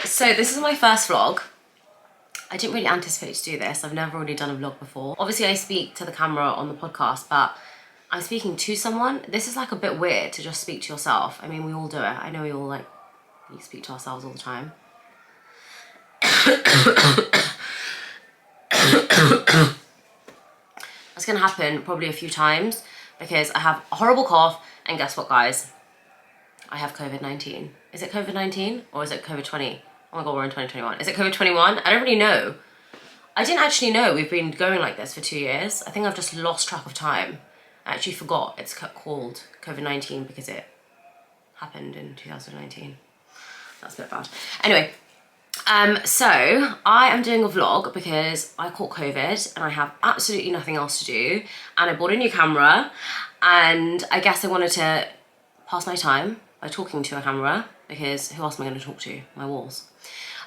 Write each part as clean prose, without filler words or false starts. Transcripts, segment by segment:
So this is my first vlog. I didn't really anticipate to do this. I've never really done a vlog before. Obviously I speak to the camera on the podcast, but I'm speaking to someone. This is like a bit weird to just speak to yourself. I mean, we all do it. I know we all like, we speak to ourselves all the time. That's gonna happen probably a few times because I have a horrible cough, and guess what, guys? I have COVID-19. Is it COVID-19 or is it COVID-20? Oh my god, we're in 2021. Is it COVID-21? I don't really know. I didn't actually know we've been going like this for 2 years. I think I've just lost track of time. I actually forgot it's called COVID-19 because it happened in 2019. That's a bit bad. Anyway, so I am doing a vlog because I caught COVID and I have absolutely nothing else to do. And I bought a new camera and I guess I wanted to pass my time by talking to a camera because who else am I going to talk to? My walls.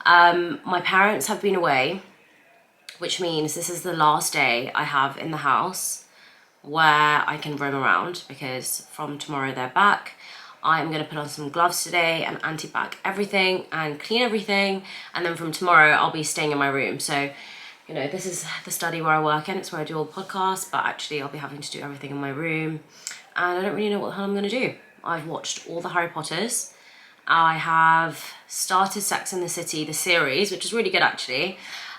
My parents have been away, which means this is the last day I have in the house where I can roam around because from tomorrow they're back. I'm going to put on some gloves today and anti-bac everything and clean everything, and then from tomorrow I'll be staying in my room. So, you know, this is the study where I work in, it's where I do all the podcasts, but actually I'll be having to do everything in my room and I don't really know what the hell I'm going to do. I've watched all the Harry Potters. I have started Sex and the City, the series, which is really good actually.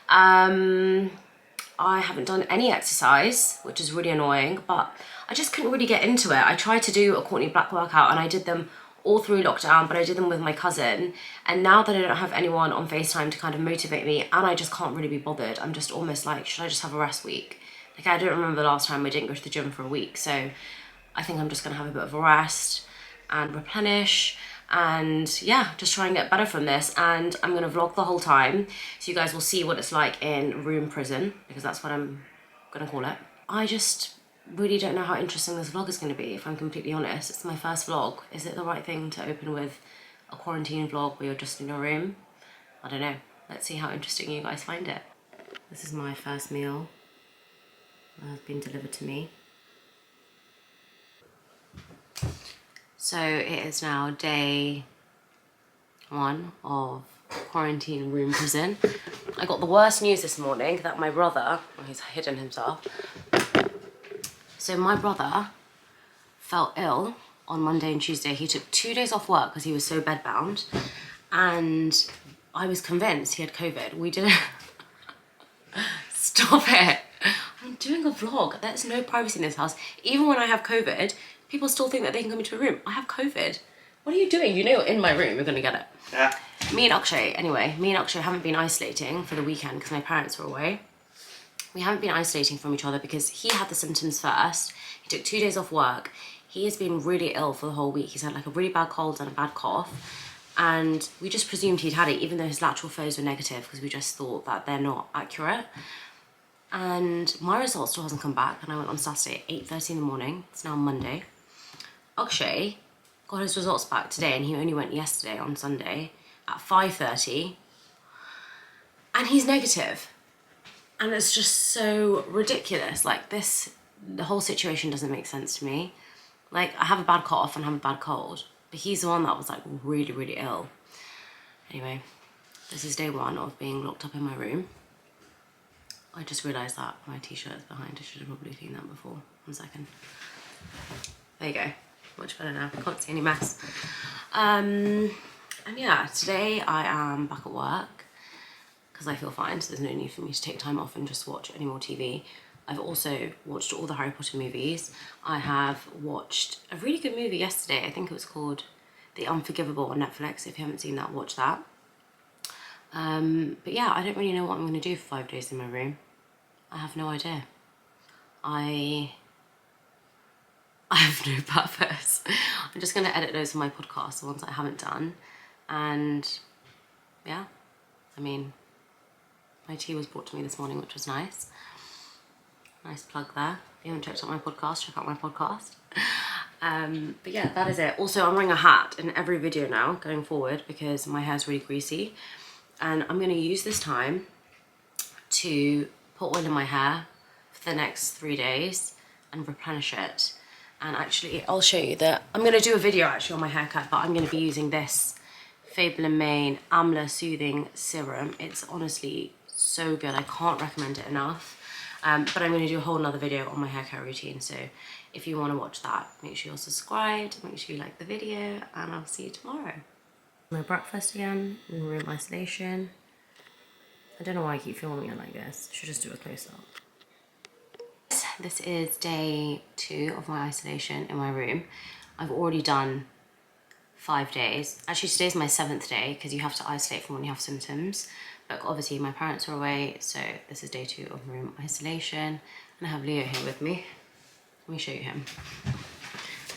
I haven't done any exercise, which is really annoying, but I just couldn't really get into it. I tried to do a Courtney Black workout and I did them all through lockdown, but I did them with my cousin. And now that I don't have anyone on FaceTime to kind of motivate me and I just can't really be bothered, I'm just almost like, should I just have a rest week? Like, I don't remember the last time I didn't go to the gym for a week. So I think I'm just gonna have a bit of a rest and replenish and yeah, just try and get better from this. And I'm gonna vlog the whole time so you guys will see what it's like in room prison, because that's what I'm gonna call it. I just really don't know how interesting this vlog is going to be, if I'm completely honest. It's my first vlog. Is it the right thing to open with a quarantine vlog where you're just in your room? I don't know. Let's see how interesting you guys find it. This is my first meal that has been delivered to me. So it is now day 1 of quarantine room prison. I got the worst news this morning that my brother, well, he's hidden himself. So my brother felt ill on Monday and Tuesday. He took 2 days off work because he was so bedbound. And I was convinced he had COVID. We didn't... Stop it. I'm doing a vlog. There's no privacy in this house. Even when I have COVID, people still think that they can come into a room. I have COVID. What are you doing? You know you're in my room. You're going to get it. Yeah. Me and Akshay haven't been isolating for the weekend because my parents were away. We haven't been isolating from each other because he had the symptoms first. He took 2 days off work. He has been really ill for the whole week. He's had like a really bad cold and a bad cough. And we just presumed he'd had it, even though his lateral flows were negative, because we just thought that they're not accurate. And my result still hasn't come back. And I went on Saturday at 8:30 in the morning. It's now Monday. Akshay got his results back today and he only went yesterday on Sunday at 5:30. And he's negative. And it's just so ridiculous. Like this, the whole situation doesn't make sense to me. Like, I have a bad cough and I have a bad cold, but he's the one that was like really, really ill. Anyway, this is day 1 of being locked up in my room. I just realised that my t-shirt is behind. I should have probably cleaned that before. 1 second. There you go. Much better now. Can't see any mess. And yeah, today I am back at work because I feel fine, so there's no need for me to take time off and just watch any more TV. I've also watched all the Harry Potter movies. I have watched a really good movie yesterday. I think it was called The Unforgivable on Netflix. If you haven't seen that, watch that. But yeah, I don't really know what I'm going to do for 5 days in my room. I have no idea. I have no purpose. I'm just going to edit those for my podcast, the ones I haven't done. And yeah, I mean, my tea was brought to me this morning, which was nice. Nice plug there. If you haven't checked out my podcast, check out my podcast. But yeah, that is it. Also, I'm wearing a hat in every video now going forward because my hair's really greasy. And I'm going to use this time to put oil in my hair for the next 3 days and replenish it. And actually, I'll show you that. I'm going to do a video actually on my haircut, but I'm going to be using this Fable and Mane Amla Soothing Serum. It's honestly so good. I can't recommend it enough. But I'm going to do a whole nother video on my hair care routine. So if you want to watch that, make sure you're subscribed, make sure you like the video, and I'll see you tomorrow. My breakfast again, in room isolation. I don't know why I keep filming it like this. I should just do a close up. This is day 2 of my isolation in my room. I've already done 5 days. Actually, today's my 7th day because you have to isolate from when you have symptoms. But obviously my parents are away, so this is day 2 of room isolation. And I have Leo here with me. Let me show you him.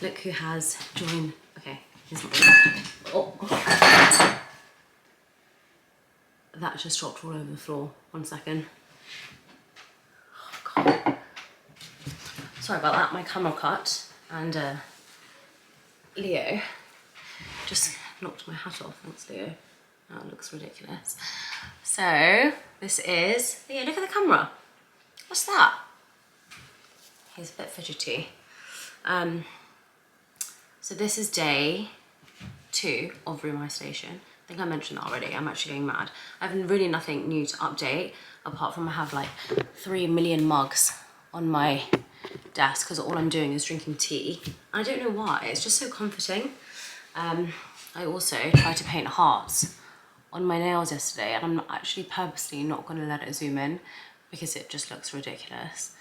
Look who has joined. Okay, he's not really. Oh. That just dropped all over the floor. 1 second. Oh, God. Sorry about that, my camera cut, and Leo just knocked my hat off. Thanks, Leo. Now it looks ridiculous. So this is, Leo, look at the camera. What's that? He's a bit fidgety. So this is day 2 of room isolation. I think I mentioned that already. I'm actually going mad. I have really nothing new to update apart from I have like 3 million mugs on my desk because all I'm doing is drinking tea. I don't know why, it's just so comforting. I also tried to paint hearts on my nails yesterday, and I'm actually purposely not going to let it zoom in because it just looks ridiculous.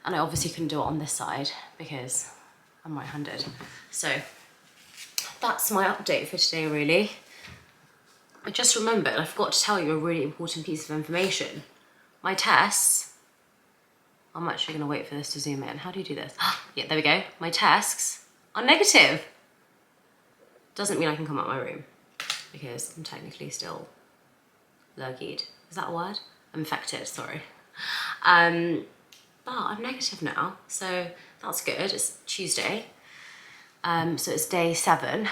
And I obviously couldn't do it on this side because I'm right-handed. So that's my update for today, really. I just remembered, I forgot to tell you a really important piece of information. My tests, I'm actually going to wait for this to zoom in. How do you do this? Yeah, there we go. My tests are negative. Doesn't mean I can come out of my room because I'm technically still lurgied. Is that a word? I'm infected, sorry. But I'm negative now, so that's good. It's Tuesday. So it's day 7.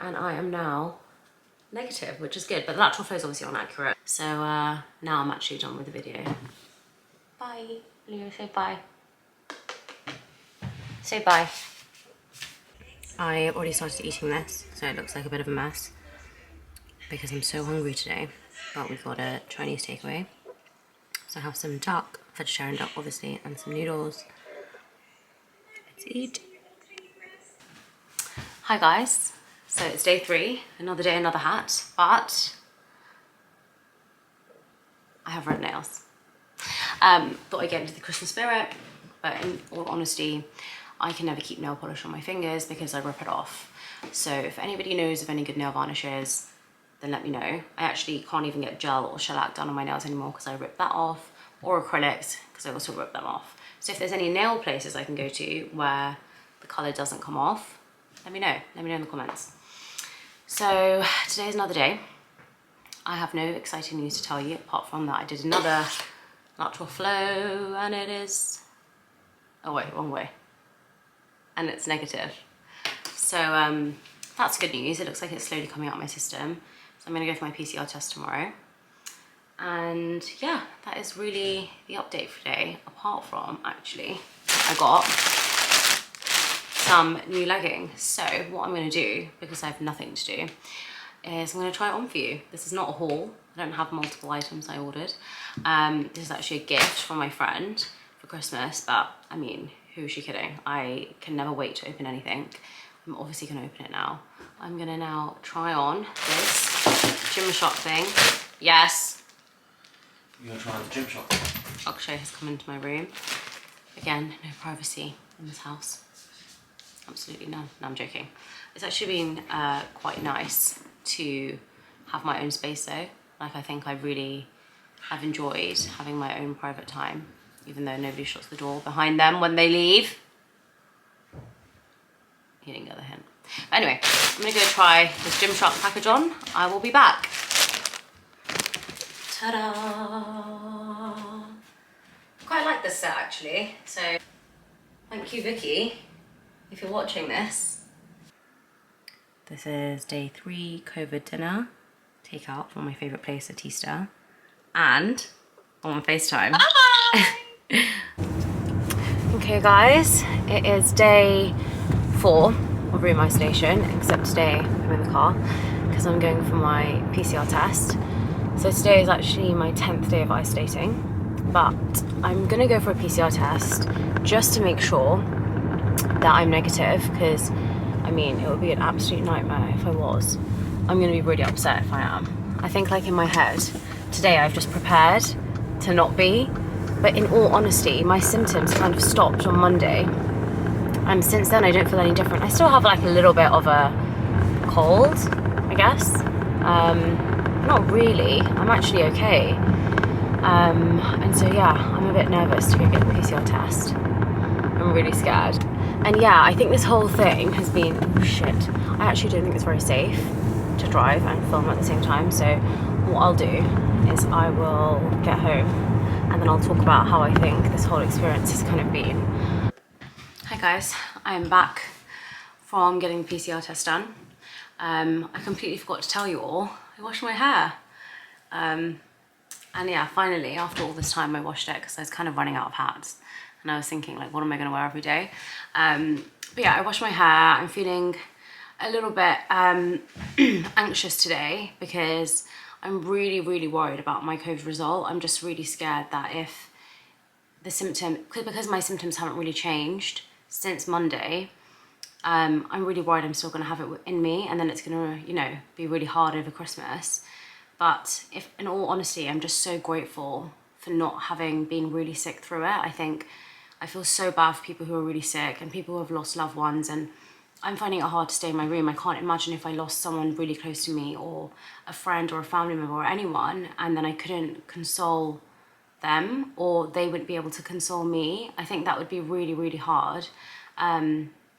And I am now negative, which is good, but the lateral flow is obviously inaccurate. So now I'm actually done with the video. Bye. Leo, say bye. Say bye. I already started eating this, so it looks like a bit of a mess because I'm so hungry today. But we've got a Chinese takeaway. So I have some duck, vegetarian duck obviously, and some noodles. Let's eat. Hi guys. So it's day 3, another day, another hat, but I have red nails. Thought I'd get into the Christmas spirit, but in all honesty, I can never keep nail polish on my fingers because I rip it off. So if anybody knows of any good nail varnishes, then let me know. I actually can't even get gel or shellac done on my nails anymore because I ripped that off, or acrylics because I also rip them off. So if there's any nail places I can go to where the colour doesn't come off, let me know. Let me know in the comments. So today's another day. I have no exciting news to tell you apart from that I did another lateral flow and it is, oh wait, wrong way. And it's negative. So that's good news. It looks like it's slowly coming out of my system. So I'm gonna go for my PCR test tomorrow. And yeah, that is really the update for today. Apart from, actually, I got some new leggings. So what I'm gonna do, because I have nothing to do, is I'm gonna try it on for you. This is not a haul. I don't have multiple items I ordered. This is actually a gift from my friend for Christmas, but I mean, who is she kidding? I can never wait to open anything. I'm obviously gonna open it now. I'm gonna now try on this Gymshark thing. Yes. You're gonna try on the Gymshark? Akshay has come into my room. Again, no privacy in this house. Absolutely none. No, I'm joking. It's actually been quite nice to have my own space though. Like, I think I've enjoyed having my own private time, even though nobody shuts the door behind them when they leave. You didn't get the hint. But anyway, I'm gonna go try this Gymshark package on. I will be back. Ta-da! Quite like this set actually. So thank you, Vicky, if you're watching this. This is day 3 COVID dinner. Takeout from my favourite place, Atista. And I'm on FaceTime. Okay guys, it is day 4 of room isolation, except today I'm in the car because I'm going for my PCR test. So today is actually my 10th day of isolating, but I'm gonna go for a PCR test just to make sure that I'm negative, because I mean, it would be an absolute nightmare if I was. I'm gonna be really upset if I am. I think, like, in my head, today I've just prepared to not be, but in all honesty, my symptoms kind of stopped on Monday, and since then I don't feel any different. I still have like a little bit of a cold, I guess. Not really, I'm actually okay. And so yeah, I'm a bit nervous to go get the PCR test. I'm really scared. And yeah, I think this whole thing has been, oh shit, I actually don't think it's very safe to drive and film at the same time. So what I'll do is I will get home and then I'll talk about how I think this whole experience has kind of been. Hi guys, I'm back from getting the PCR test done. I completely forgot to tell you all, I washed my hair. And yeah, finally, after all this time, I washed it because I was kind of running out of hats. And I was thinking, like, what am I going to wear every day? But yeah, I washed my hair. I'm feeling a little bit anxious today because I'm really, really worried about my COVID result. I'm just really scared that if the because my symptoms haven't really changed since Monday, I'm really worried I'm still going to have it in me, and then it's going to, you know, be really hard over Christmas. But if, in all honesty, I'm just so grateful for not having been really sick through it. I feel so bad for people who are really sick and people who have lost loved ones, and I'm finding it hard to stay in my room. I can't imagine if I lost someone really close to me, or a friend or a family member or anyone, and then I couldn't console them, or they wouldn't be able to console me. I think that would be really, really hard.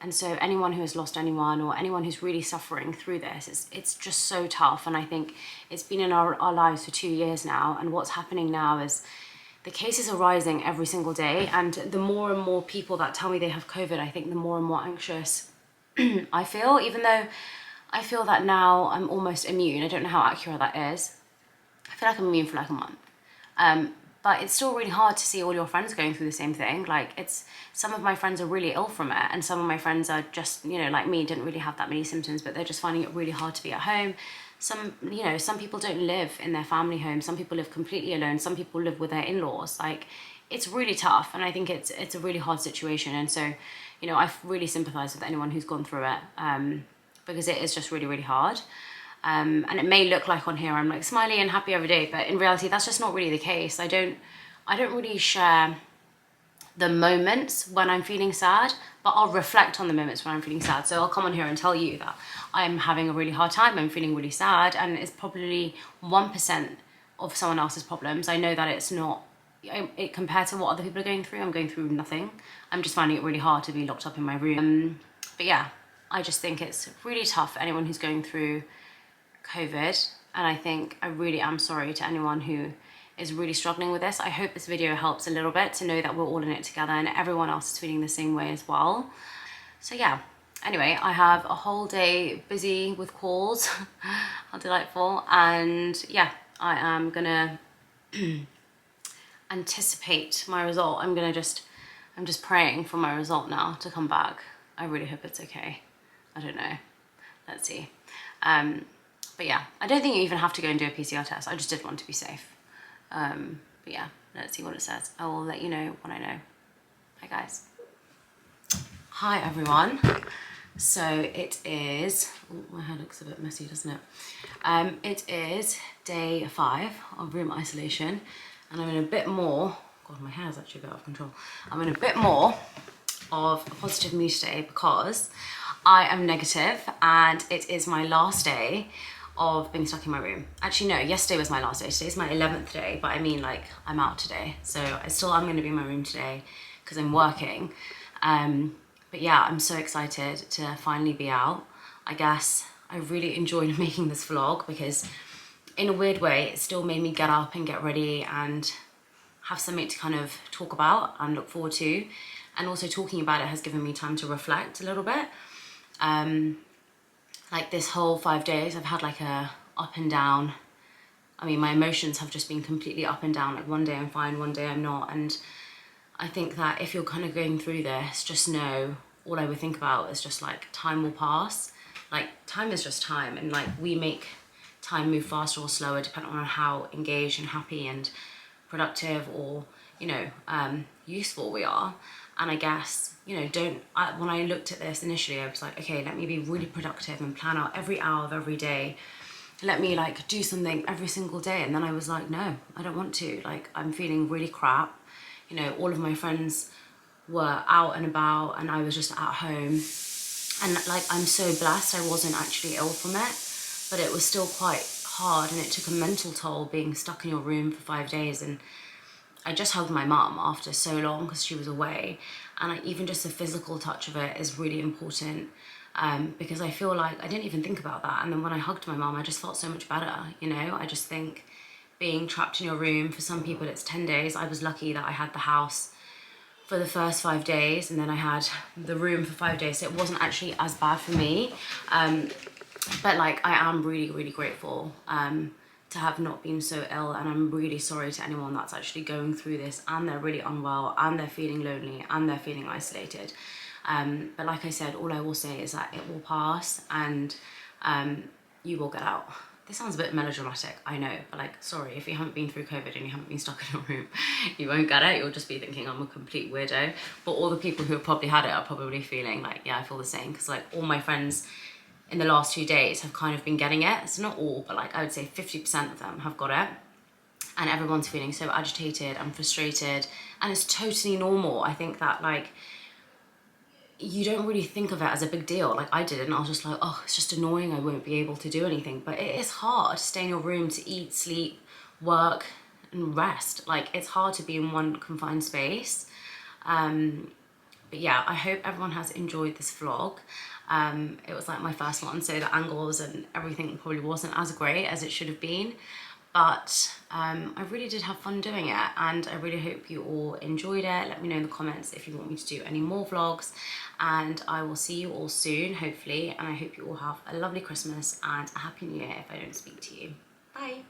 And so anyone who has lost anyone, or anyone who's really suffering through this, it's just so tough. And I think it's been in our lives for 2 years now. And what's happening now is the cases are rising every single day. And the more and more people that tell me they have COVID, I think the more and more anxious I feel, even though I feel that now I'm almost immune. I don't know how accurate that is. I feel like I'm immune for like a month. But it's still really hard to see all your friends going through the same thing. Like, some of my friends are really ill from it, and some of my friends are just, you know, like me, didn't really have that many symptoms, but they're just finding it really hard to be at home. Some, you know, some people don't live in their family home. Some people live completely alone. Some people live with their in-laws. Like, it's really tough, and I think it's a really hard situation. And so, you know, I really sympathize with anyone who's gone through it, because it is just really, really hard. And it may look like on here I'm like smiley and happy every day, but in reality that's just not really the case. I don't really share the moments when I'm feeling sad, but I'll reflect on the moments when I'm feeling sad. So I'll come on here and tell you that I'm having a really hard time, I'm feeling really sad, and it's probably 1% of someone else's problems. I know that it's not, compared to what other people are going through, I'm going through nothing. I'm just finding it really hard to be locked up in my room. But yeah, I just think it's really tough for anyone who's going through COVID, and I think I really am sorry to anyone who is really struggling with this. I hope this video helps a little bit to know that we're all in it together and everyone else is feeling the same way as well. So yeah, anyway, I have a whole day busy with calls. How delightful. And yeah, I am gonna anticipate my result. I'm just praying for my result now to come back. I really hope it's okay. I don't know, let's see. But yeah, I don't think you even have to go and do a PCR test. I just did want to be safe. But yeah, let's see what it says. I will let you know when I know. Hi guys. Hi everyone. So it is, oh, my hair looks a bit messy, doesn't it? It is day 5 of room isolation, and I'm in a bit more, God, my hair is actually a bit out of control. I'm in a bit more of a positive mood today because I am negative and it is my last day of being stuck in my room. Actually, no, yesterday was my last day. Today's my 11th day, but I mean, like, I'm out today. So I'm gonna be in my room today because I'm working. But yeah, I'm so excited to finally be out. I guess I really enjoyed making this vlog because in a weird way, it still made me get up and get ready and have something to kind of talk about and look forward to. And also talking about it has given me time to reflect a little bit. Like this whole 5 days, I've had like a up and down. I mean, my emotions have just been completely up and down. Like one day I'm fine, one day I'm not. And I think that if you're kind of going through this, just know all I would think about is just like time will pass. Like time is just time, and like we make time move faster or slower depending on how engaged and happy and productive or, you know, useful we are. And I guess, you know, when I looked at this initially, I was like, okay, let me be really productive and plan out every hour of every day. Let me like do something every single day. And then I was like, no, I don't want to. Like, I'm feeling really crap. You know, all of my friends were out and about and I was just at home. And like, I'm so blessed I wasn't actually ill from it, but it was still quite hard, and it took a mental toll being stuck in your room for 5 days. And I just hugged my mum after so long because she was away, and even just the physical touch of it is really important, because I feel like I didn't even think about that, and then when I hugged my mum I just felt so much better, you know. I just think being trapped in your room, for some people it's 10 days. I was lucky that I had the house for the first 5 days and then I had the room for 5 days, so it wasn't actually as bad for me. But like, I am really, really grateful to have not been so ill, and I'm really sorry to anyone that's actually going through this and they're really unwell and they're feeling lonely and they're feeling isolated. But like I said, all I will say is that it will pass, and you will get out. This sounds a bit melodramatic, I know, but like, sorry, if you haven't been through COVID and you haven't been stuck in a room, you won't get it. You'll just be thinking I'm a complete weirdo. But all the people who have probably had it are probably feeling like, yeah, I feel the same, because like all my friends in the last 2 days have kind of been getting it. So not all, but like I would say 50% of them have got it. And everyone's feeling so agitated and frustrated, and it's totally normal. I think that like, you don't really think of it as a big deal. Like I didn't. I was just like, oh, it's just annoying, I won't be able to do anything. But it is hard to stay in your room, to eat, sleep, work and rest. Like, it's hard to be in one confined space. But yeah, I hope everyone has enjoyed this vlog. It was like my first one, so the angles and everything probably wasn't as great as it should have been. But I really did have fun doing it, and I really hope you all enjoyed it. Let me know in the comments if you want me to do any more vlogs, and I will see you all soon, hopefully, and I hope you all have a lovely Christmas and a happy new year if I don't speak to you. Bye.